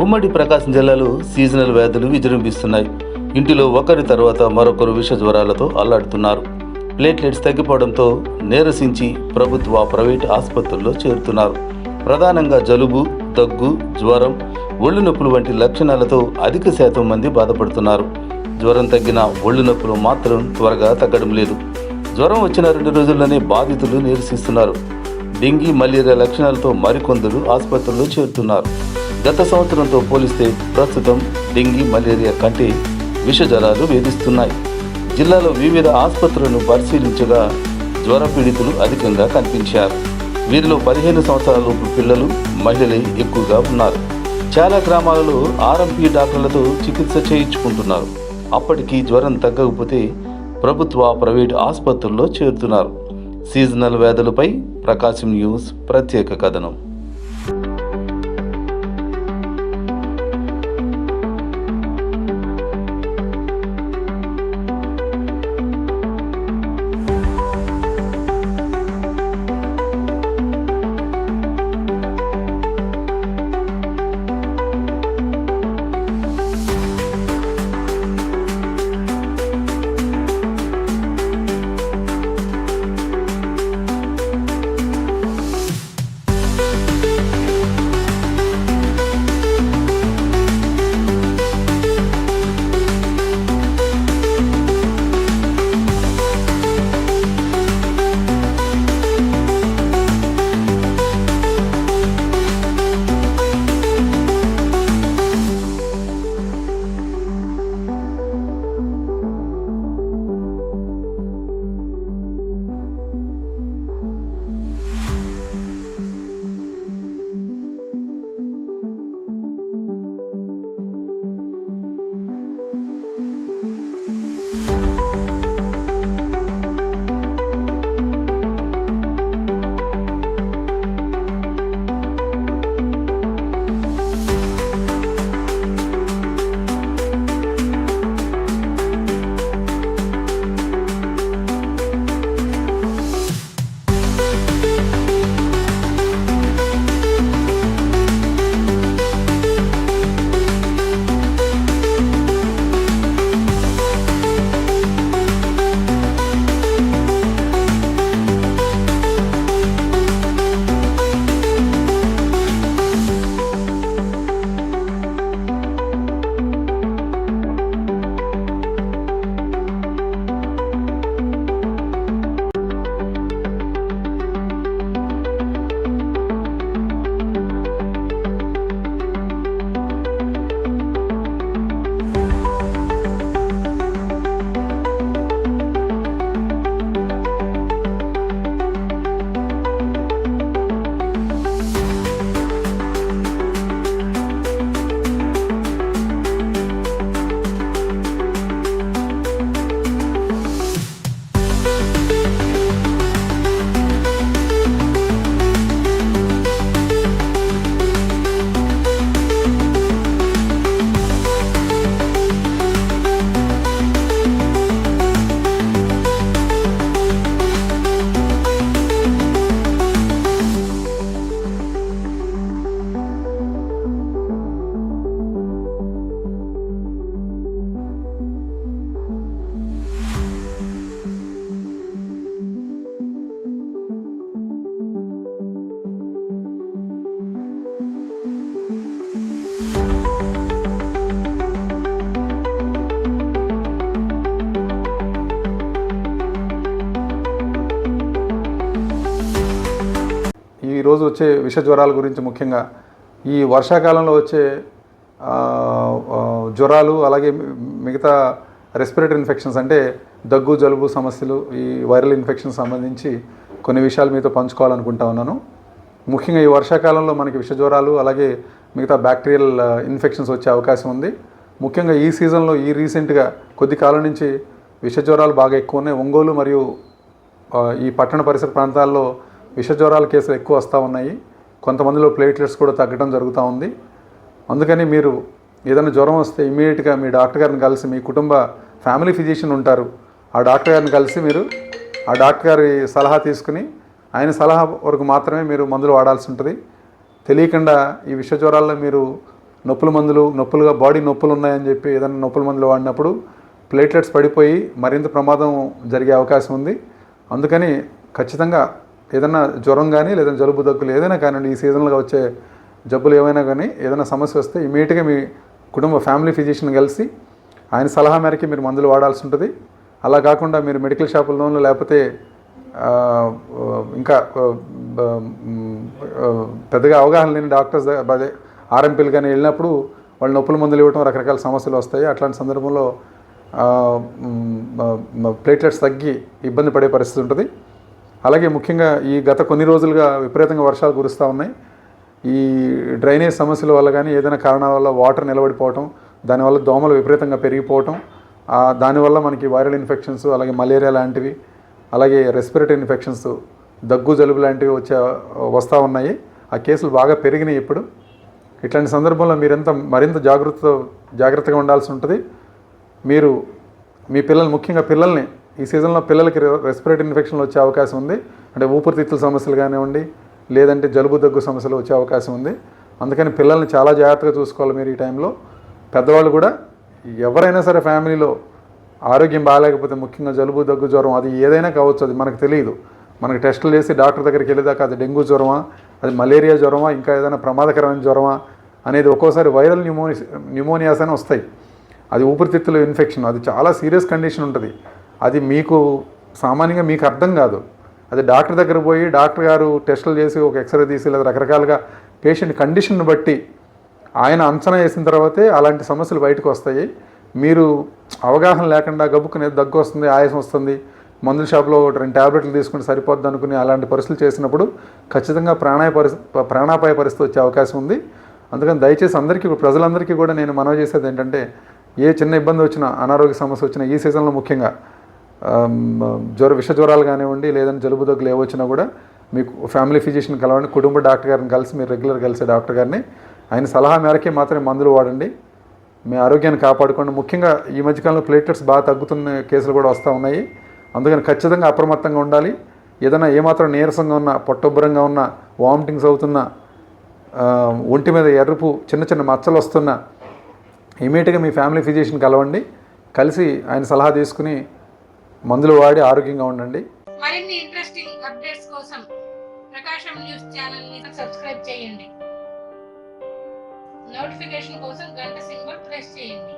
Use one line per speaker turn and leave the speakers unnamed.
ఉమ్మడి ప్రకాశం జిల్లాలో సీజనల్ వ్యాధులు విజృంభిస్తున్నాయి. ఇంటిలో ఒకరి తర్వాత మరొకరు విష జ్వరాలతో అల్లాడుతున్నారు. ప్లేట్లెట్స్ తగ్గిపోవడంతో నీరసించి ప్రభుత్వ ప్రైవేట్ ఆసుపత్రుల్లో చేరుతున్నారు. ప్రధానంగా జలుబు, దగ్గు, జ్వరం, ఒళ్ళు నొప్పులు వంటి లక్షణాలతో అధిక శాతం మంది బాధపడుతున్నారు. జ్వరం తగ్గిన ఒళ్ళు నొప్పులు మాత్రం త్వరగా తగ్గడం లేదు. జ్వరం వచ్చిన 2 రోజుల్లోనే బాధితులు నీరసిస్తున్నారు. డెంగీ, మలేరియా లక్షణాలతో మరికొందరు ఆసుపత్రుల్లో చేరుతున్నారు. గత సంవత్సరంతో పోలిస్తే ప్రస్తుతం డెంగీ, మలేరియా కంటే విష జ్వరాలు వేధిస్తున్నాయి. జిల్లాలో వివిధ ఆసుపత్రులను పరిశీలించగా జ్వర పీడితులు అధికంగా కనిపించారు. వీరిలో 15 సంవత్సరాలలోపు పిల్లలు, మహిళలే ఎక్కువగా ఉన్నారు. చాలా గ్రామాలలో ఆర్ఎంపీ డాక్టర్లతో చికిత్స చేయించుకుంటున్నారు. అప్పటికీ జ్వరం తగ్గకపోతే ప్రభుత్వ ప్రైవేట్ ఆసుపత్రుల్లో చేరుతున్నారు. సీజనల్ వ్యాధులపై ప్రకాశం న్యూస్ ప్రత్యేక కథనం.
ఈరోజు వచ్చే విష జ్వరాల గురించి ముఖ్యంగా ఈ వర్షాకాలంలో వచ్చే జ్వరాలు, అలాగే మిగతా రెస్పిరేటరీ ఇన్ఫెక్షన్స్ అంటే దగ్గు, జలుబు సమస్యలు, ఈ వైరల్ ఇన్ఫెక్షన్ సంబంధించి కొన్ని విషయాలు మీతో పంచుకోవాలనుకుంటా ఉన్నాను. ముఖ్యంగా ఈ వర్షాకాలంలో మనకి విష జ్వరాలు, అలాగే మిగతా బ్యాక్టీరియల్ ఇన్ఫెక్షన్స్ వచ్చే అవకాశం ఉంది. ముఖ్యంగా ఈ సీజన్లో రీసెంట్గా కొద్ది కాలం నుంచి విష జ్వరాలు బాగా ఎక్కువ ఉన్నాయి. ఒంగోలు మరియు ఈ పట్టణ పరిసర ప్రాంతాల్లో విష జ్వరాల కేసులు ఎక్కువ వస్తూ ఉన్నాయి. కొంతమందిలో ప్లేట్లెట్స్ కూడా తగ్గడం జరుగుతూ ఉంది. అందుకని మీరు ఏదైనా జ్వరం వస్తే ఇమీడియట్గా మీ డాక్టర్ గారిని కలిసి, మీ కుటుంబ ఫ్యామిలీ ఫిజిషియన్ ఉంటారు, ఆ డాక్టర్ గారిని కలిసి మీరు ఆ డాక్టర్ గారి సలహా తీసుకుని ఆయన సలహా వరకు మాత్రమే మీరు మందులు వాడాల్సి ఉంటుంది. తెలియకుండా ఈ విష జ్వరాల్లో మీరు నొప్పులుగా బాడీ నొప్పులు ఉన్నాయని చెప్పి ఏదైనా నొప్పుల మందులు వాడినప్పుడు ప్లేట్లెట్స్ పడిపోయి మరింత ప్రమాదం జరిగే అవకాశం ఉంది. అందుకని ఖచ్చితంగా ఏదైనా జ్వరం కానీ లేదా జలుబు దగ్గులు ఏదైనా కానివ్వండి, ఈ సీజన్లో వచ్చే జబ్బులు ఏమైనా కానీ ఏదైనా సమస్య వస్తే ఇమీడియట్గా మీ కుటుంబ ఫ్యామిలీ ఫిజిషియన్ కలిసి ఆయన సలహా మేరకి మీరు మందులు వాడాల్సి ఉంటుంది. అలా కాకుండా మీరు మెడికల్ షాపుల్లోనూ లేకపోతే ఇంకా పెద్దగా అవగాహన లేని డాక్టర్స్ అదే ఆర్ఎంపీలు కానీ వెళ్ళినప్పుడు వాళ్ళు నొప్పుల మందులు ఇవ్వడం రకరకాల సమస్యలు వస్తాయి. అట్లాంటి సందర్భంలో ప్లేట్లెట్స్ తగ్గి ఇబ్బంది పడే పరిస్థితి ఉంటుంది. అలాగే ముఖ్యంగా ఈ గత కొన్ని రోజులుగా విపరీతంగా వర్షాలు కురుస్తూ ఉన్నాయి. ఈ డ్రైనేజ్ సమస్యల వల్ల కానీ ఏదైనా కారణాల వల్ల వాటర్ నిలబడిపోవటం, దానివల్ల దోమలు విపరీతంగా పెరిగిపోవటం, దానివల్ల మనకి వైరల్ ఇన్ఫెక్షన్స్ అలాగే మలేరియా లాంటివి అలాగే రెస్పిరేటరీ ఇన్ఫెక్షన్స్ దగ్గు జలుబు లాంటివి వస్తూ ఉన్నాయి. ఆ కేసులు బాగా పెరిగినాయి ఇప్పుడు. ఇట్లాంటి సందర్భంలో మరింత జాగ్రత్తగా ఉండాల్సి ఉంటుంది. మీరు మీ ముఖ్యంగా పిల్లల్ని ఈ సీజన్లో పిల్లలకి రెస్పిరేటరీ ఇన్ఫెక్షన్లు వచ్చే అవకాశం ఉంది. అంటే ఊపిరితిత్తుల సమస్యలు కానివ్వండి లేదంటే జలుబు దగ్గు సమస్యలు వచ్చే అవకాశం ఉంది. అందుకని పిల్లల్ని చాలా జాగ్రత్తగా చూసుకోవాలి మీరు ఈ టైంలో. పెద్దవాళ్ళు కూడా ఎవరైనా సరే ఫ్యామిలీలో ఆరోగ్యం బాగాలేకపోతే ముఖ్యంగా జలుబు దగ్గు జ్వరం అది ఏదైనా కావచ్చు, అది మనకు తెలియదు. మనకి టెస్టులు చేసి డాక్టర్ దగ్గరికి వెళ్ళేదాకా అది డెంగ్యూ జ్వరమా, అది మలేరియా జ్వరమా, ఇంకా ఏదైనా ప్రమాదకరమైన జ్వరమా అనేది ఒక్కోసారి వైరల్ న్యూమోనియాస్ అని వస్తాయి. అది ఊపిరితిత్తుల ఇన్ఫెక్షన్, అది చాలా సీరియస్ కండిషన్ ఉంటుంది. అది మీకు సామాన్యంగా మీకు అర్థం కాదు. అది డాక్టర్ దగ్గర పోయి డాక్టర్ గారు టెస్టులు చేసి ఒక ఎక్స్రే తీసి లేదా రకరకాలుగా పేషెంట్ కండిషన్ బట్టి ఆయన అంచనా వేసిన తర్వాతే అలాంటి సమస్యలు బయటకు వస్తాయి. మీరు అవగాహన లేకుండా గబుక్కునే దగ్గు వస్తుంది, ఆయాసం వస్తుంది, మందుల షాప్లో 2 ట్యాబ్లెట్లు తీసుకుంటే సరిపోద్ది అనుకుని అలాంటి పరిస్థితులు చేసినప్పుడు ఖచ్చితంగా ప్రాణాపాయ పరిస్థితి వచ్చే అవకాశం ఉంది. అందుకని దయచేసి ప్రజలందరికీ కూడా నేను మనవి చేసేది ఏంటంటే, ఏ చిన్న ఇబ్బంది వచ్చినా, అనారోగ్య సమస్య వచ్చినా ఈ సీజన్లో ముఖ్యంగా విష జ్వరాలు కానివ్వండి లేదంటే జలుబు దగ్గులు ఏవొచ్చినా కూడా మీకు ఫ్యామిలీ ఫిజిషియన్ కలవండి. కుటుంబ డాక్టర్ గారిని కలిసి మీరు రెగ్యులర్ కలిసే డాక్టర్ గారిని ఆయన సలహా మేరకే మాత్రమే మందులు వాడండి. మీ ఆరోగ్యాన్ని కాపాడుకోండి. ముఖ్యంగా ఈ మధ్యకాలంలో ప్లేట్లెట్స్ బాగా తగ్గుతున్న కేసులు కూడా వస్తూ ఉన్నాయి. అందుకని ఖచ్చితంగా అప్రమత్తంగా ఉండాలి. ఏదైనా ఏమాత్రం నీరసంగా ఉన్నా, పొట్టొబ్బరంగా ఉన్నా, వామిటింగ్స్ అవుతున్నా, ఒంటి మీద ఎరుపు చిన్న మచ్చలు వస్తున్నా ఇమీడియట్గా మీ ఫ్యామిలీ ఫిజిషియన్ కలవండి. కలిసి ఆయన సలహా తీసుకుని మందులు వాడి ఆరోగ్యంగా ఉండండి.
మరిన్ని ఇంట్రెస్టింగ్ అప్డేట్స్ కోసం ప్రకాశం న్యూస్ ఛానల్ ని సబ్స్క్రైబ్ చేయండి. నోటిఫికేషన్ కోసం గంట సింబల్ ప్రెస్ చేయండి.